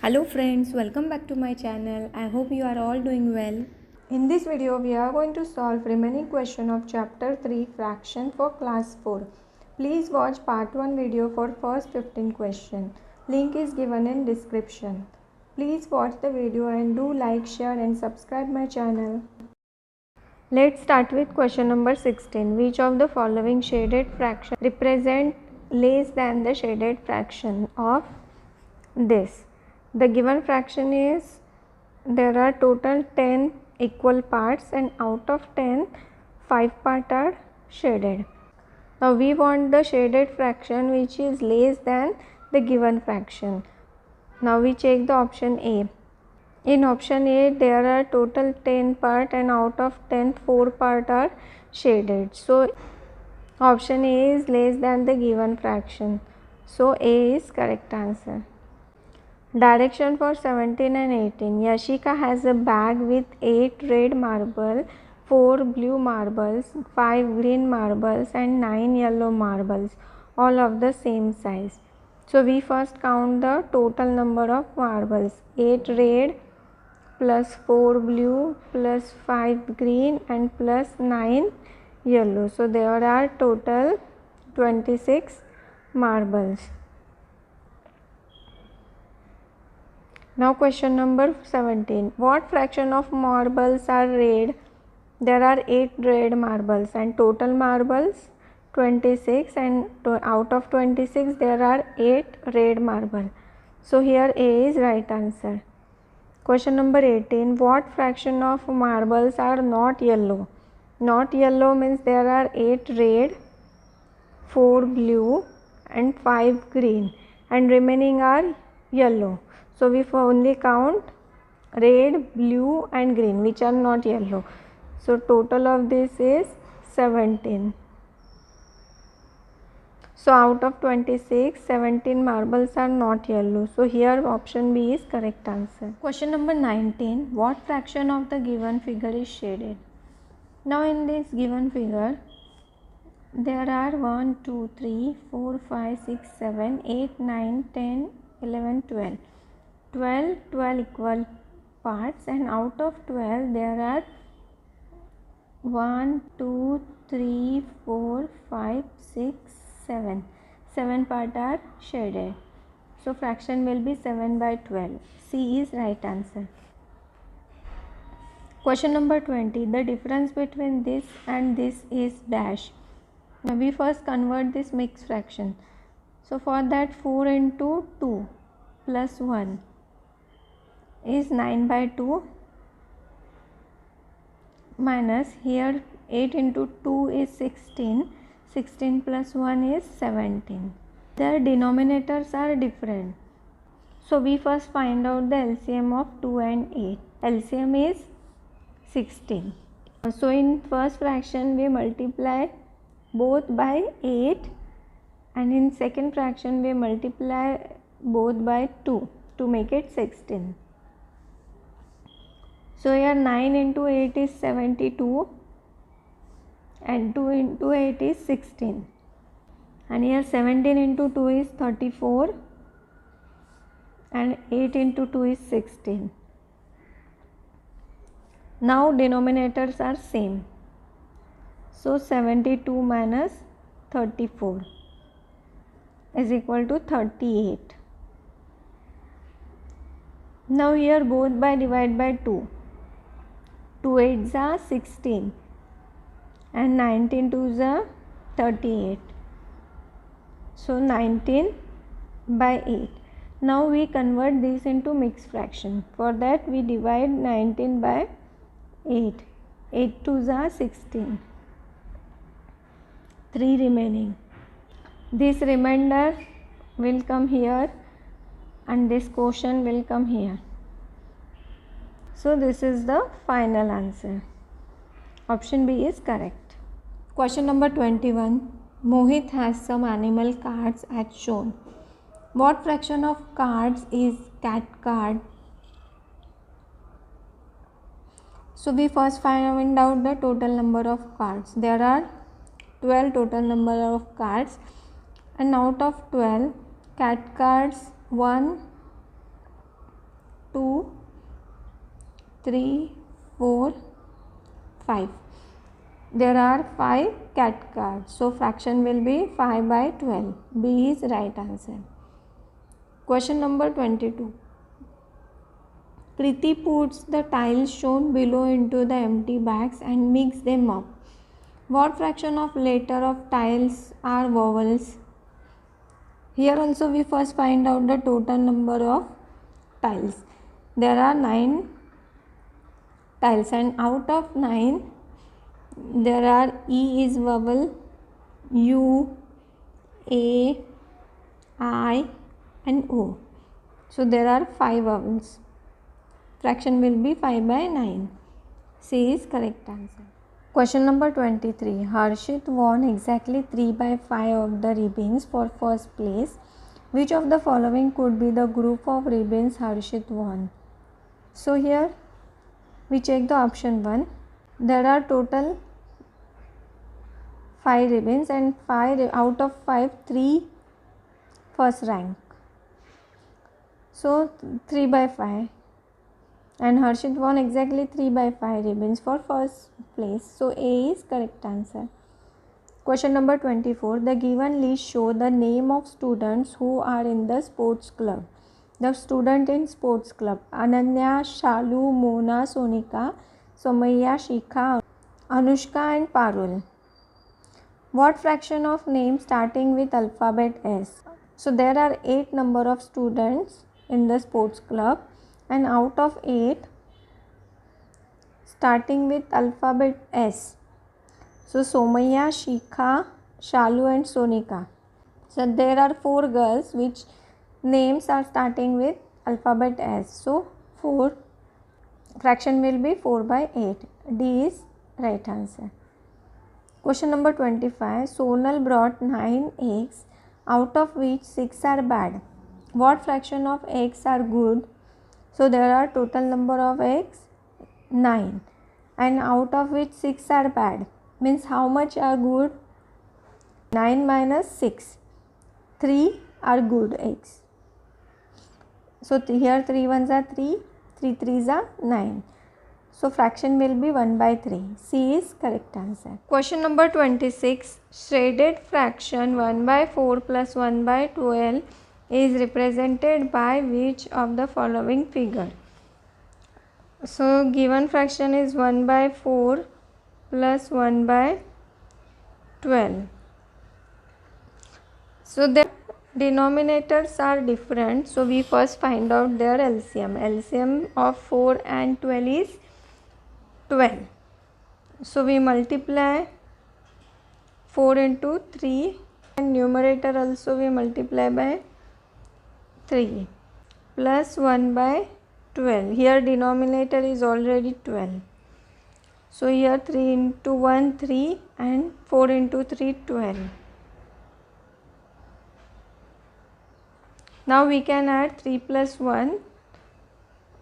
Hello friends, welcome back to my channel. I hope you are all doing well. In this video, we are going to solve remaining question of chapter 3 fraction for class 4. Please watch part 1 video for first 15 question. Link is given in description. Please watch the video and do like, share and subscribe my channel. Let's start with question number 16. Which of the following shaded fraction represent less than the shaded fraction of this? The given fraction is there are total 10 equal parts and out of 10, 5 parts are shaded. Now we want the shaded fraction which is less than the given fraction. Now we check the option A. In option A there are total 10 parts and out of 10, 4 parts are shaded. So option A is less than the given fraction. So A is correct answer. Direction for 17 and 18. Yashika has a bag with 8 red marbles, 4 blue marbles, 5 green marbles and 9 yellow marbles, all of the same size. So we first count the total number of marbles. 8 red plus 4 blue plus 5 green and plus 9 yellow. So there are total 26 marbles. Now question number 17. What fraction of marbles are red? There are 8 red marbles and total marbles 26 and out of 26 there are 8 red marbles. So here A is right answer. Question number 18. What fraction of marbles are not yellow? Not yellow means there are 8 red, 4 blue and 5 green and remaining are yellow. So we only count red, blue and green which are not yellow. So total of this is 17. So out of 26, 17 marbles are not yellow. So here option B is correct answer. Question number 19. What fraction of the given figure is shaded? Now in this given figure, there are 1, 2, 3, 4, 5, 6, 7, 8, 9, 10, 11, 12. 12 equal parts and out of 12 there are 1, 2, 3, 4, 5, 6, 7. 7 parts are shaded. So fraction will be 7 by 12. C is right answer. Question number 20. The difference between this and this is dash. Now we first convert this mixed fraction. So for that 4 into 2 plus 1 is 9 by 2 minus here 8 into 2 is 16, 16 plus 1 is 17. Their denominators are different. So we first find out the LCM of 2 and 8. LCM is 16. So in first fraction we multiply both by 8 and in second fraction we multiply both by 2 to make it 16. So here 9 into 8 is 72 and 2 into 8 is 16 and here 17 into 2 is 34 and 8 into 2 is 16. Now denominators are same. So 72 minus 34 is equal to 38. Now here both by divide by 2. 2 8s are 16 and 19 2s are 38. So 19 by 8. Now we convert this into mixed fraction. For that we divide 19 by 8. 8 2s are 16. 3 remaining. This remainder will come here and this quotient will come here. So this is the final answer. Option B is correct. Question number 21. Mohit has some animal cards as shown. What fraction of cards is cat card? So we first find out the total number of cards. There are 12 total number of cards and out of 12 cat cards 1, 3, 4, 5. There are 5 cat cards. So fraction will be 5 by 12. B is right answer. Question number 22. Kriti puts the tiles shown below into the empty bags and mix them up. What fraction of letter of tiles are vowels? Here also we first find out the total number of tiles. There are 9 tiles, and out of 9 there are E is vowel, U, A, I and O. So there are 5 vowels. Fraction will be 5 by 9. C is correct answer. Question number 23. Harshit won exactly 3 by 5 of the ribbons for first place. Which of the following could be the group of ribbons Harshit won? So here we check the option 1. There are total 5 ribbons, and 5 out of 5, 3 first rank. So 3 by 5. And Harshit won exactly 3 by 5 ribbons for first place. So A is correct answer. Question number 24. The given list show the name of students who are in the sports club. The student in sports club: Ananya, Shalu, Mona, Sonika, Somaya, Shikha, Anushka and Parul. What fraction of names starting with alphabet S? So there are 8 number of students in the sports club, and out of 8 starting with alphabet S. So Somaya, Shikha, Shalu and Sonika. So there are 4 girls which names are starting with alphabet S. So 4, fraction will be 4 by 8. D is right answer. Question number 25. Sonal brought 9 eggs, out of which 6 are bad. What fraction of eggs are good? So there are total number of eggs 9, and out of which 6 are bad. Means how much are good? 9 minus 6. 3 are good eggs. So here 3 ones are 3, 3 threes are 9. So fraction will be 1 by 3. C is correct answer. Question number 26. Shaded fraction 1 by 4 plus 1 by 12 is represented by which of the following figure? So given fraction is 1 by 4 plus 1 by 12. So the denominators are different. So we first find out their LCM. LCM of 4 and 12 is 12. So we multiply 4 into 3, and numerator also we multiply by 3 plus 1 by 12. Here denominator is already 12. So here 3 into 1 3 and 4 into 3 12. Now we can add 3 plus 1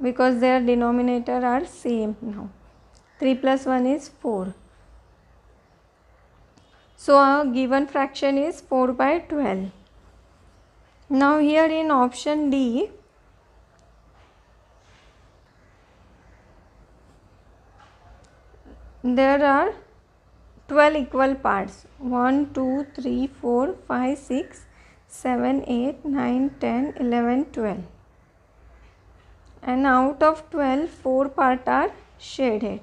because their denominator are same now. 3 plus 1 is 4. So our given fraction is 4 by 12. Now here in option D, there are 12 equal parts. 1, 2, 3, 4, 5, 6, 7, 8, 9, 10, 11, 12. And out of 12, 4 parts are shaded.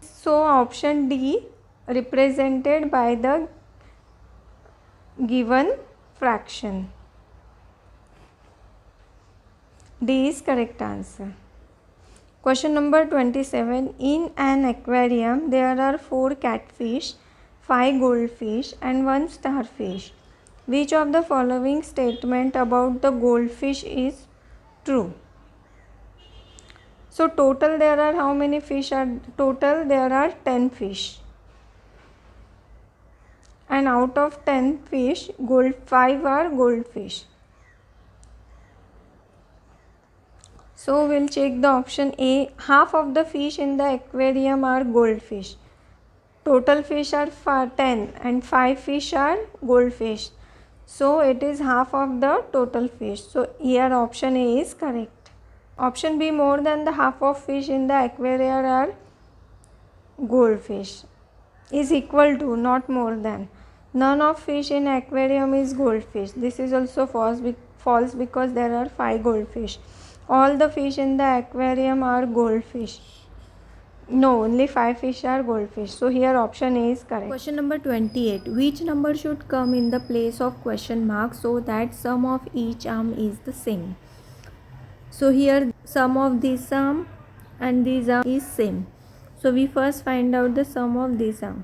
So option D represented by the given fraction. D is correct answer. Question number 27. In an aquarium, there are 4 catfish, 5 goldfish and 1 starfish. Which of the following statement about the goldfish is true? So total there are how many fish are? Total there are 10 fish. And out of 10 fish, 5 are goldfish. So we'll check the option A. Half of the fish in the aquarium are goldfish. Total fish are 10 and 5 fish are goldfish. So it is half of the total fish. So here option A is correct. Option B, more than the half of fish in the aquarium are goldfish, is equal to, not more than. None of fish in aquarium is goldfish. This is also false because there are 5 goldfish. All the fish in the aquarium are goldfish. No, only 5 fish are goldfish. So here option A is correct. Question number 28. Which number should come in the place of question mark so that sum of each arm is the same? So here sum of this arm and this arm is same. So we first find out the sum of this arm.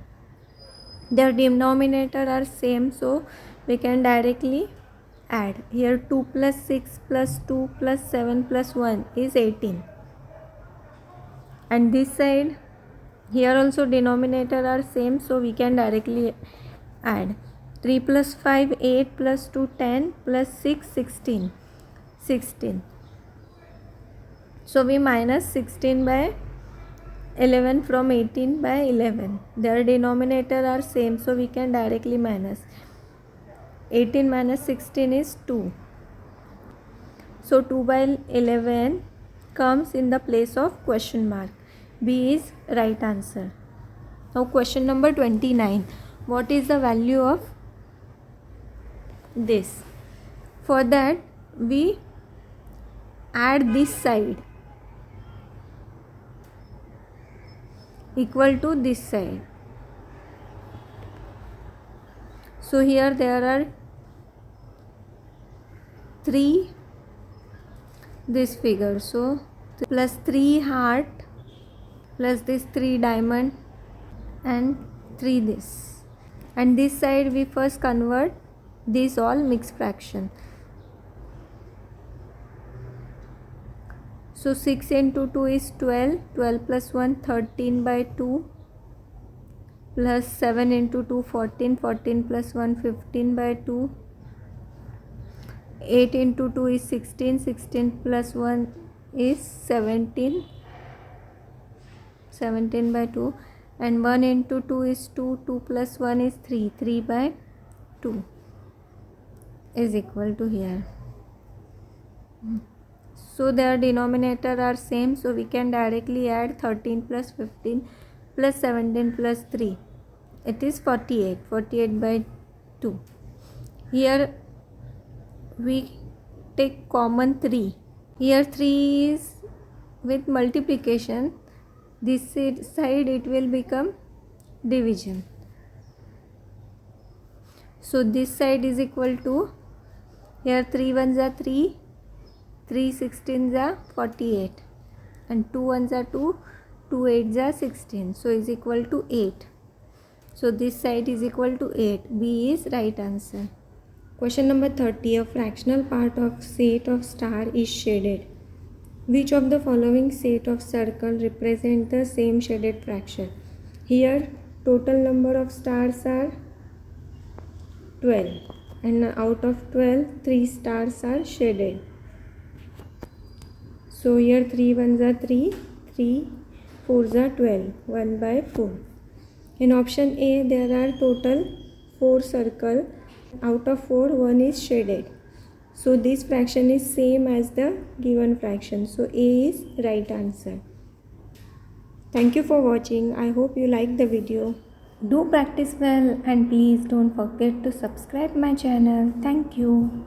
Their denominator are same, so we can directly add. Here 2 plus 6 plus 2 plus 7 plus 1 is 18. And this side, here also denominator are same, so we can directly add. 3 plus 5 8 plus 2 10 plus 6 16. So we minus 16 by 11 from 18 by 11. Their denominator are same, so we can directly minus. 18 minus 16 is 2. So 2 by 11 comes in the place of question mark. B is right answer. Now question number 29. What is the value of this? For that we add this side equal to this side. So here there are 3 this figure. So plus 3 heart plus this 3 diamond and 3 this. And this side we first convert this all mixed fraction. So 6 into 2 is 12. 12 plus 1 13 by 2 plus 7 into 2 14. 14 plus 1 15 by 2. 8 into 2 is 16. 16 plus 1 is 17. 17 by 2. And 1 into 2 is 2. 2 plus 1 is 3. 3 by 2 is equal to here. So their denominator are same, so we can directly add 13 plus 15 plus 17 plus 3. It is 48. 48 by 2. Here we take common 3. Here 3 is with multiplication. This side it will become division. So this side is equal to, here 3 ones are 3. 3 16s are 48 and 2 ones are 2, 2 8s are 16, so is equal to 8. So this side is equal to 8. B is right answer. Question number 30. A fractional part of set of star is shaded. Which of the following set of circle represent the same shaded fraction? Here total number of stars are 12 and out of 12 3 stars are shaded. So here 3 ones are 3, 3 4s are 12, 1 by 4. In option A there are total 4 circle. Out of 4 1 is shaded. So this fraction is same as the given fraction. So A is right answer. Thank you for watching. I hope you like the video. Do practice well and please don't forget to subscribe my channel. Thank you.